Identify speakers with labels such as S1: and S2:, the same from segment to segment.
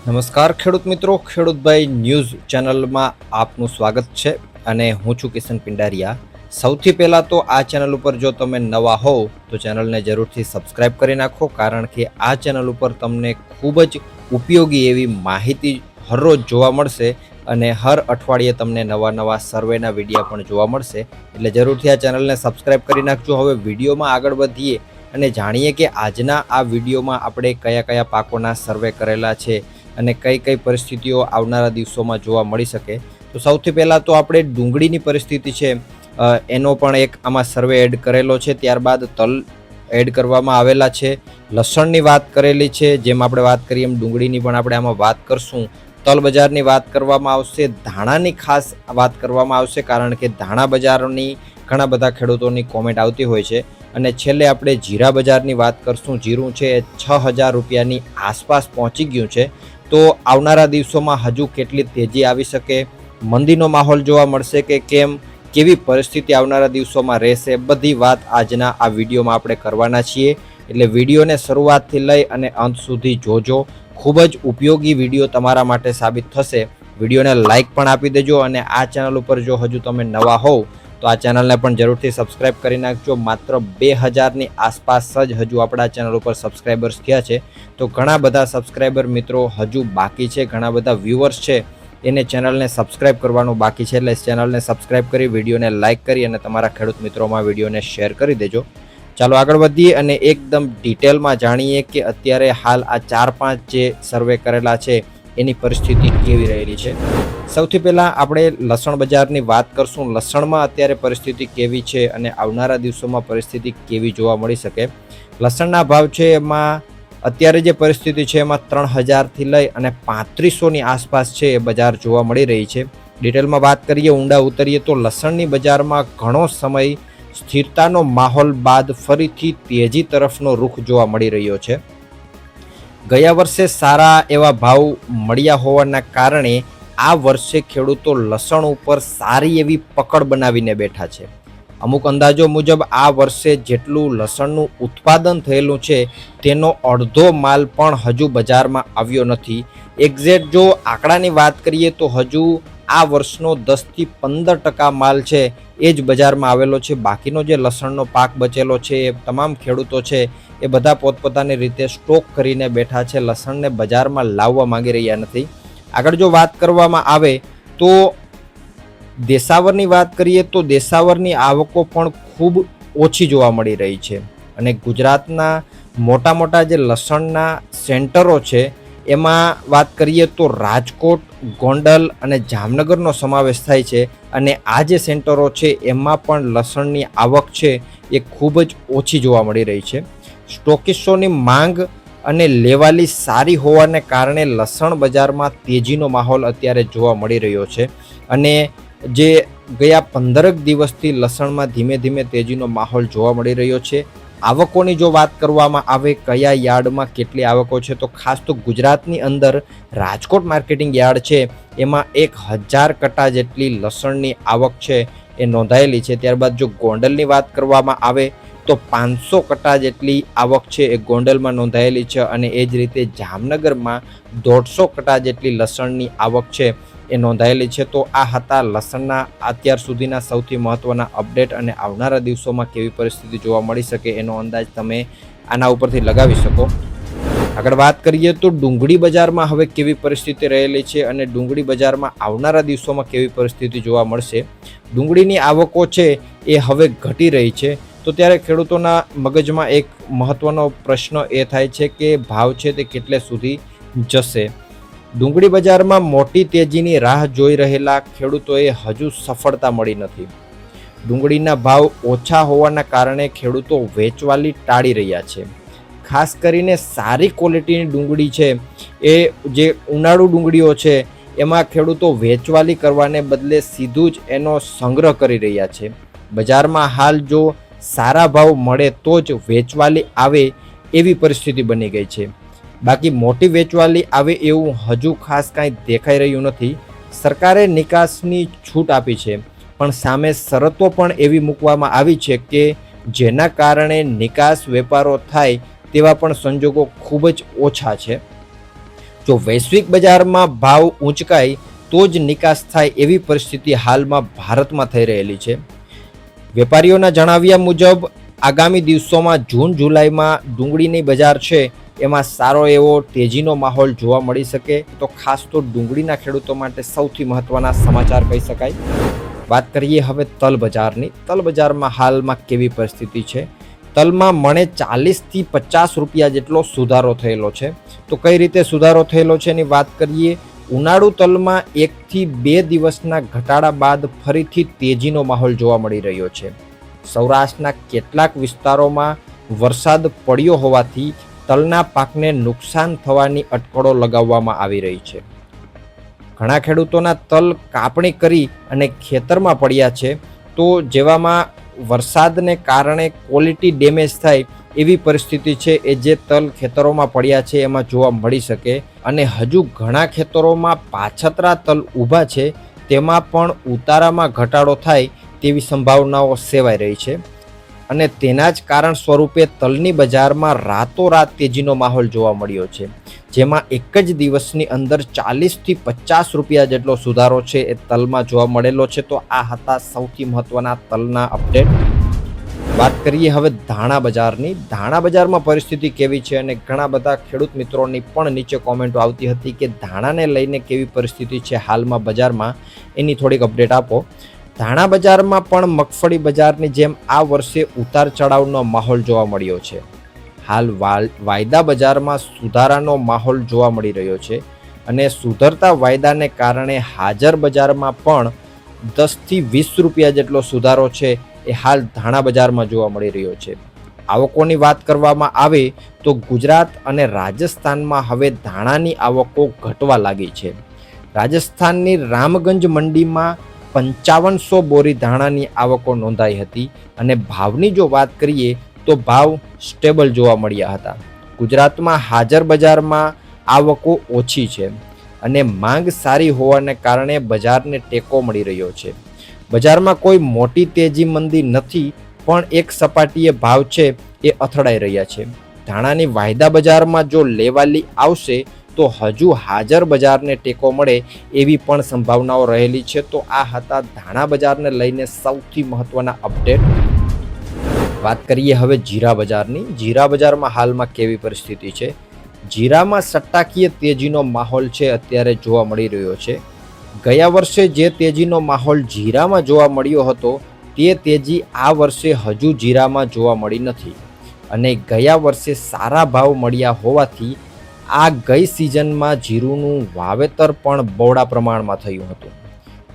S1: નમસ્કાર ખેડૂત મિત્રો, ખેડૂતભાઈ ન્યૂઝ ચેનલમાં આપનું સ્વાગત છે અને હું છું કિશન પિંડારિયા। સૌથી પહેલાં તો આ ચેનલ ઉપર જો તમે નવા હોવ તો ચેનલને જરૂરથી સબસ્ક્રાઇબ કરી નાખો, કારણ કે આ ચેનલ ઉપર તમને ખૂબ જ ઉપયોગી એવી માહિતી હરરોજ જોવા મળશે અને હર અઠવાડિયે તમને નવા સર્વેના વિડીયા પણ જોવા મળશે, એટલે જરૂરથી આ ચેનલને સબસ્ક્રાઇબ કરી નાખજો। હવે વિડીયોમાં આગળ વધીએ અને જાણીએ કે આજના આ વિડીયોમાં આપણે કયા કયા પાકોના સર્વે કરેલા છે અને કઈ કઈ પરિસ્થિતિઓ આવનારા દિવસોમાં જોવા મળી શકે। તો સૌથી પહેલાં તો આપણે ડુંગળીની પરિસ્થિતિ છે એનો પણ એક આમાં સર્વે એડ કરેલો છે, ત્યારબાદ તલ એડ કરવામાં આવેલા છે, લસણની વાત કરેલી છે, જેમ આપણે વાત કરીએ એમ ડુંગળીની પણ આપણે આમાં વાત કરશું, તલ બજારની વાત કરવામાં આવશે, ધાણાની ખાસ વાત કરવામાં આવશે, કારણ કે ધાણા બજારની ઘણા બધા ખેડૂતોની કોમેન્ટ આવતી હોય છે, અને છેલ્લે આપણે જીરા બજારની વાત કરશું। જીરું છે એ 6,000 રૂપિયાની આસપાસ પહોંચી ગયું છે, તો આવનારા દિવસોમાં હજુ કેટલી તેજી આવી શકે, મંદીનો માહોલ જોવા મળશે કે કેમ, કેવી પરિસ્થિતિ આવનારા દિવસોમાં રહેશે, બધી વાત આજના આ વિડીયોમાં આપણે કરવાના છીએ, એટલે વિડીયોને શરૂઆતથી લઈ અને અંત સુધી જોજો। ખૂબ જ ઉપયોગી વિડીયો તમારા માટે સાબિત થશે। વિડીયોને લાઇક પણ આપી દેજો અને આ ચેનલ ઉપર જો હજુ તમે નવા હોવ તો આ ચેનલને પણ જરૂરથી સબસ્ક્રાઇબ કરી નાખજો। માત્ર 2000ની આસપાસ જ હજુ આપણા ચેનલ ઉપર સબસ્ક્રાઈબર્સ થયા છે, તો ઘણા બધા સબસ્ક્રાઈબર મિત્રો હજુ બાકી છે, ઘણા બધા વ્યુઅર્સ છે એને ચેનલને સબસ્ક્રાઇબ કરવાનું બાકી છે, એટલે ચેનલને સબસ્ક્રાઇબ કરી, વિડીયોને લાઇક કરી અને તમારા ખેડૂત મિત્રોમાં વિડીયોને શેર કરી દેજો। ચાલો આગળ વધીએ અને એકદમ ડિટેલમાં જાણીએ કે અત્યારે હાલ આ 4-5 જે સર્વે કરેલા છે એની પરિસ્થિતિ કેવી રહેલી છે। સૌથી પહેલાં આપણે લસણ બજારની વાત કરશું। લસણમાં અત્યારે પરિસ્થિતિ કેવી છે અને આવનારા દિવસોમાં પરિસ્થિતિ કેવી જોવા મળી શકે। લસણના ભાવ છે એમાં અત્યારે જે પરિસ્થિતિ છે એમાં 3,000થી લઈ અને 3500ની આસપાસ છે એ બજાર જોવા મળી રહી છે। ડિટેલમાં વાત કરીએ, ઊંડા ઉતરીએ તો લસણની બજારમાં ઘણો સમય સ્થિરતાનો માહોલ બાદ ફરીથી તેજી તરફનો રૂખ જોવા મળી રહ્યો છે। ગયા વર્ષે સારા એવા ભાવ મળ્યા હોવાના કારણે આ વર્ષે ખેડૂતો લસણ ઉપર સારી એવી પકડ બનાવીને બેઠા છે। અમુક અંદાજો મુજબ આ વર્ષે જેટલું લસણનું ઉત્પાદન થયેલું છે તેનો અડધો માલ પણ હજુ બજારમાં આવ્યો નથી। એક્ઝેક્ટ જો આંકડાની વાત કરીએ તો હજુ આ વર્ષનો 10થી 15% માલ છે એ જ બજારમાં આવેલો છે। બાકીનો જે લસણનો પાક બચેલો છે એ તમામ ખેડૂતો છે એ બધા પોતપોતાની રીતે સ્ટોક કરીને બેઠા છે, લસણને બજારમાં લાવવા માંગી રહ્યા નથી। આગળ જો વાત કરવામાં આવે તો દેશાવરની વાત કરીએ તો દેશાવરની આવકો પણ ખૂબ ઓછી જોવા મળી રહી છે, અને ગુજરાતના મોટા જે લસણના સેન્ટરો છે એમાં વાત કરીએ તો રાજકોટ, ગોંડલ અને જામનગરનો સમાવેશ થાય છે, અને આ જે સેન્ટરો છે એમાં પણ લસણની આવક છે એ ખૂબ જ ઓછી જોવા મળી રહી છે। સ્ટોકિસ્ટોની માંગ અને લેવાલી સારી હોવાને કારણે લસણ બજારમાં તેજીનો માહોલ અત્યારે જોવા મળી રહ્યો છે, અને જે ગયા 15 દિવસથી લસણમાં ધીમે ધીમે તેજીનો માહોલ જોવા મળી રહ્યો છે। આવકોની જો વાત કરવામાં આવે કયા યાર્ડમાં કેટલી આવકો છે, તો ખાસ તો ગુજરાતની અંદર રાજકોટ માર્કેટિંગ યાર્ડ છે એમાં 1000 કટ્ટા જેટલી લસણની આવક છે એ નોંધાયેલી છે। ત્યારબાદ જો ગોંડલની વાત કરવામાં આવે તો 500 કટ્ટા જેટલી આવક છે એ ગોંડલમાં નોંધાયેલી છે, અને એ જ રીતે જામનગરમાં 150 કટ્ટા જેટલી લસણની આવક છે એ નોંધાયેલી છે। તો આ હતા લસણના અત્યાર સુધીના સૌથી મહત્ત્વના અપડેટ, અને આવનારા દિવસોમાં કેવી પરિસ્થિતિ જોવા મળી શકે એનો અંદાજ તમે આના ઉપરથી લગાવી શકો। આગળ વાત કરીએ તો ડુંગળી બજારમાં હવે કેવી પરિસ્થિતિ રહેલી છે અને ડુંગળી બજારમાં આવનારા દિવસોમાં કેવી પરિસ્થિતિ જોવા મળશે। ડુંગળીની આવકો છે એ હવે ઘટી રહી છે, તો ત્યારે ખેડૂતોના મગજમાં એક મહત્ત્વનો પ્રશ્ન એ થાય છે કે ભાવ છે તે કેટલે સુધી જશે। ડુંગળી બજારમાં મોટી તેજીની રાહ જોઈ રહેલા ખેડૂતોએ હજુ સફળતા મળી નથી। ડુંગળીના ભાવ ઓછા હોવાના કારણે ખેડૂતો વેચવાલી ટાળી રહ્યા છે। ખાસ કરીને સારી ક્વોલિટીની ડુંગળી છે એ જે ઉનાળુ ડુંગળીઓ છે એમાં ખેડૂતો વેચવાલી કરવાને બદલે સીધું જ એનો સંગ્રહ કરી રહ્યા છે। બજારમાં હાલ જો સારા ભાવ મળે તો જ વેચવાલી આવે એવી પરિસ્થિતિ બની ગઈ છે, બાકી મોટી વેચવાલી આવે એવું હજુ ખાસ કાંઈ દેખાઈ રહ્યું નથી। સરકારે નિકાસની છૂટ આપી છે, પણ સામે શરતો પણ એવી મૂકવામાં આવી છે કે જેના કારણે નિકાસ વેપારો થાય તેવા પણ સંજોગો ખૂબ જ ઓછા છે। જો વૈશ્વિક બજારમાં ભાવ ઊંચકાય તો જ નિકાસ થાય એવી પરિસ્થિતિ હાલમાં ભારતમાં થઈ રહેલી છે. વેપારીઓના જણાવ્યા મુજબ આગામી દિવસોમાં જૂન જુલાઈમાં ડુંગળીની બજાર છે એમાં સારો એવો તેજીનો માહોલ જોવા મળી શકે. તો ખાસ તો ડુંગળીના ખેડૂતો માટે સૌથી મહત્વના સમાચાર કહી શકાય. વાત કરીએ હવે તલ બજારની. તલ બજારમાં હાલમાં કેવી પરિસ્થિતિ છે? તલમાં મણે 40 થી 50 રૂપિયા જેટલો સુધારો થયેલો છે. તો કઈ રીતે સુધારો થયેલો છે એની વાત કરીએ. ઉનાળુ તલમાં 1 થી 2 દિવસના ઘટાડા બાદ ફરીથી તેજીનો માહોલ જોવા મળી રહ્યો છે. સૌરાષ્ટ્રના કેટલાક વિસ્તારોમાં વરસાદ પડ્યો હોવાથી તલના પાકને નુકસાન થવાની અટકળો લગાવવામાં આવી રહી છે. ઘણા ખેડૂતોના તલ કાપણી કરી અને ખેતરમાં પડ્યા છે. તો જેવામાં વરસાદને કારણે ક્વોલિટી ડેમેજ થાય એવી પરિસ્થિતિ છે એ જે તલ ખેતરોમાં પડ્યા છે એમાં જોવા મળી શકે. અને હજુ ઘણા ખેતરોમાં પાછતરા તલ ઊભા છે તેમાં પણ ઉતારામાં ઘટાડો થાય તેવી સંભાવનાઓ સેવાઈ રહી છે. અને તેના જ કારણ સ્વરૂપે તલની બજારમાં રાતોરાત તેજીનો માહોલ જોવા મળ્યો છે, જેમાં એક જ દિવસની અંદર 40 થી 50 રૂપિયા જેટલો સુધારો છે એ તલમાં જોવા મળેલો છે. તો આ હતા સૌથી મહત્વના તલના અપડેટ. વાત કરીએ હવે ધાણા બજારની. ધાણા બજારમાં પરિસ્થિતિ કેવી છે? અને ઘણા બધા ખેડૂત મિત્રોની પણ નીચે કોમેન્ટો આવતી હતી કે ધાણાને લઈને કેવી પરિસ્થિતિ છે હાલમાં બજારમાં, એની થોડીક અપડેટ આપો. ધાણા બજારમાં પણ મગફળી બજારની જેમ આ વર્ષે ઉતાર ચઢાવનો માહોલ જોવા મળ્યો છે. હાલ વાયદા બજારમાં સુધારાનો માહોલ જોવા મળી રહ્યો છે અને સુધરતા વાયદાને કારણે હાજર બજારમાં પણ 10 થી 20 રૂપિયા જેટલો સુધારો છે એ હાલ ધાણા બજારમાં જોવા મળી રહ્યો છે. આવકોની વાત કરવામાં આવે તો ગુજરાત અને રાજસ્થાનમાં હવે ધાણાની આવકો ઘટવા લાગી છે. રાજસ્થાનની રામગંજ મંડીમાં 5500 બોરી ધાણાની આવકો નોંધાઈ હતી અને ભાવની જો વાત કરીએ તો ભાવ સ્ટેબલ જોવા મળ્યા હતા. ગુજરાતમાં હાજર બજારમાં આવકો ઓછી છે અને માંગ સારી હોવાને કારણે બજારને ટેકો મળી રહ્યો છે. બજારમાં કોઈ મોટી તેજી મંદી નથી, પણ એક સપાટીએ ભાવ છે એ અથડાઈ રહ્યા છે. ધાણાની વાયદા બજારમાં જો લેવાલી આવશે તો હજુ હાજર બજારને ટેકો મળે એવી પણ સંભાવનાઓ રહેલી છે. તો આ હતા ધાણા બજારને લઈને સૌથી મહત્વના અપડેટ. વાત કરીએ હવે જીરા બજારની. જીરા બજારમાં હાલમાં કેવી પરિસ્થિતિ છે? જીરામાં સટ્ટાકીય તેજીનો માહોલ છે અત્યારે જોવા મળી રહ્યો છે. ગયા વર્ષે જે તેજીનો માહોલ જીરામાં જોવા મળ્યો હતો તે તેજી આ વર્ષે હજુ જીરામાં જોવા મળી નથી અને ગયા વર્ષે સારા ભાવ મળ્યા હોવાથી આ ગઈ સિઝનમાં જીરુંનું વાવેતર પણ બહોળા પ્રમાણમાં થયું હતું.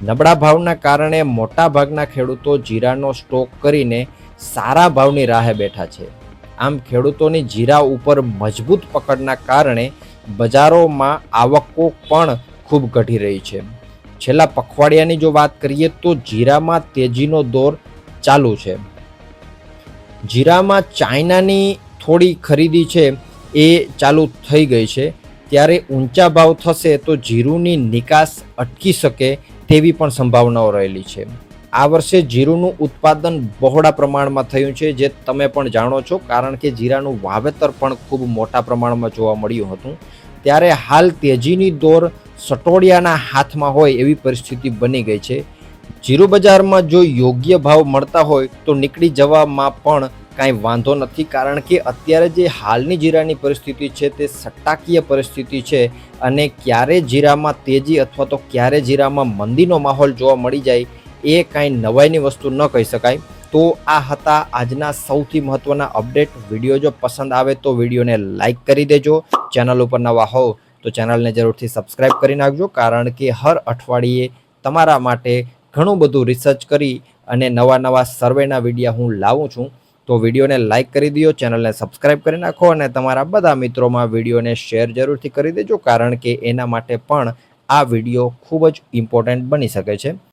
S1: નબળા ભાવના કારણે મોટાભાગના ખેડૂતો જીરાનો સ્ટોક કરીને સારા ભાવની રાહે બેઠા છે. આમ ખેડૂતોની જીરા ઉપર મજબૂત પકડના કારણે બજારોમાં આવકો પણ ખૂબ ઘટી રહી છે. છેલ્લા પખવાડિયાની જો વાત કરીએ તો જીરામાં તેજીનો દોર ચાલુ છે. જીરામાં ચાઇનાની થોડી ખરીદી છે એ ચાલુ થઈ ગઈ છે, ત્યારે ઊંચા ભાવ થશે તો જીરુંની નિકાસ અટકી શકે તેવી પણ સંભાવનાઓ રહેલી છે. આ વર્ષે જીરુંનું ઉત્પાદન બહોળા પ્રમાણમાં થયું છે, જે તમે પણ જાણો છો, કારણ કે જીરાનું વાવેતર પણ ખૂબ મોટા પ્રમાણમાં જોવા મળ્યું હતું. ત્યારે હાલ તેજીની દોર સટોડિયાના હાથમાં હોય એવી પરિસ્થિતિ બની ગઈ છે. જીરું બજારમાં જો યોગ્ય ભાવ મળતા હોય તો નીકળી જવામાં પણ કાંઈ વાંધો નથી, કારણ કે અત્યારે જે હાલની જીરાની પરિસ્થિતિ છે તે સટ્ટાકીય પરિસ્થિતિ છે અને ક્યારે જીરામાં તેજી અથવા તો ક્યારે જીરામાં મંદીનો માહોલ જોવા મળી જાય એ કાંઈ નવાઈની વસ્તુ ન કહી શકાય. તો આ હતા આજના સૌથી મહત્વના અપડેટ. વિડીયો જો પસંદ આવે તો વિડીયોને લાઈક કરી દેજો. ચેનલ ઉપર નવા હોવ તો ચેનલને જરૂરથી સબસ્ક્રાઈબ કરી નાખજો, કારણ કે હર અઠવાડિયે તમારા માટે ઘણું બધું રિસર્ચ કરી અને નવા સર્વેના વિડીયો હું લાવું છું. તો વિડીયોને લાઈક કરી દો, ચેનલને સબસ્ક્રાઈબ કરી નાખો અને તમારા બધા મિત્રોમાં વિડીયોને શેર જરૂરથી કરી દેજો, કારણ કે એના માટે પણ આ વિડીયો ખૂબ જ ઇમ્પોર્ટન્ટ બની શકે છે.